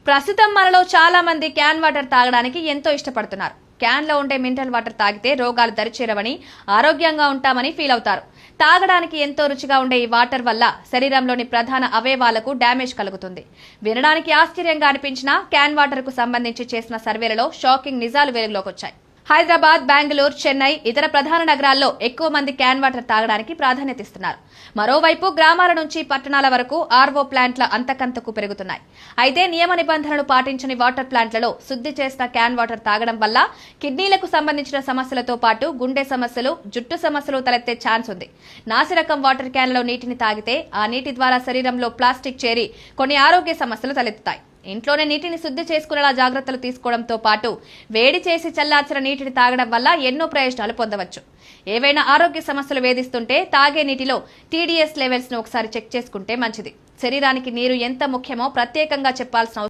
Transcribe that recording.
ప్రస్తుతం మనలో చాలా మంది క్యాన్ వాటర్ తాగడానికి ఎంతో ఇష్టపడుతున్నారు. క్యాన్ లో ఉండే మినరల్ వాటర్ తాగితే రోగాలు దరిచేరవని, ఆరోగ్యంగా ఉంటామని ఫీల్ అవుతారు. తాగడానికి ఎంతో రుచిగా ఉండే ఈ వాటర్ వల్ల శరీరంలోని ప్రధాన అవయవాలకు డ్యామేజ్ కలుగుతుంది. వినడానికి ఆశ్చర్యంగా అనిపించిన క్యాన్ వాటర్ కు సంబంధించి చేసిన సర్వేలలో షాకింగ్ నిజాలు వెలుగులోకి వచ్చాయి. హైదరాబాద్, బెంగళూరు, చెన్నై ఇతర ప్రధాన నగరాల్లో ఎక్కువ మంది క్యాన్ వాటర్ తాగడానికి ప్రాధాన్యత ఇస్తున్నారు. మరోవైపు గ్రామాల నుంచి పట్టణాల వరకు ఆర్వో ప్లాంట్ల అంతకంతకు పెరుగుతున్నాయి. అయితే నియమ నిబంధనలు పాటించని వాటర్ ప్లాంట్లలో శుద్ధి చేసిన క్యాన్ వాటర్ తాగడం వల్ల కిడ్నీలకు సంబంధించిన సమస్యలతో పాటు గుండె సమస్యలు, జుట్టు సమస్యలు తలెత్తే ఛాన్స్ ఉంది. నాసిరకం వాటర్ క్యాన్లో నీటిని తాగితే ఆ నీటి ద్వారా శరీరంలో ప్లాస్టిక్ చేరి కొన్ని ఆరోగ్య సమస్యలు తలెత్తుతాయి. ఇంట్లోనే నీటిని శుద్ధి చేసుకునేలా జాగ్రత్తలు తీసుకోవడంతో పాటు వేడి చేసి చల్లార్చిన నీటిని తాగడం వల్ల ఎన్నో ప్రయోజనాలు పొందవచ్చు. ఏవైనా ఆరోగ్య సమస్యలు వేధిస్తుంటే తాగే నీటిలో TDS లెవెల్స్ ను ఒకసారి చెక్ చేసుకుంటే మంచిది. శరీరానికి నీరు ఎంత ముఖ్యమో ప్రత్యేకంగా చెప్పాల్సిన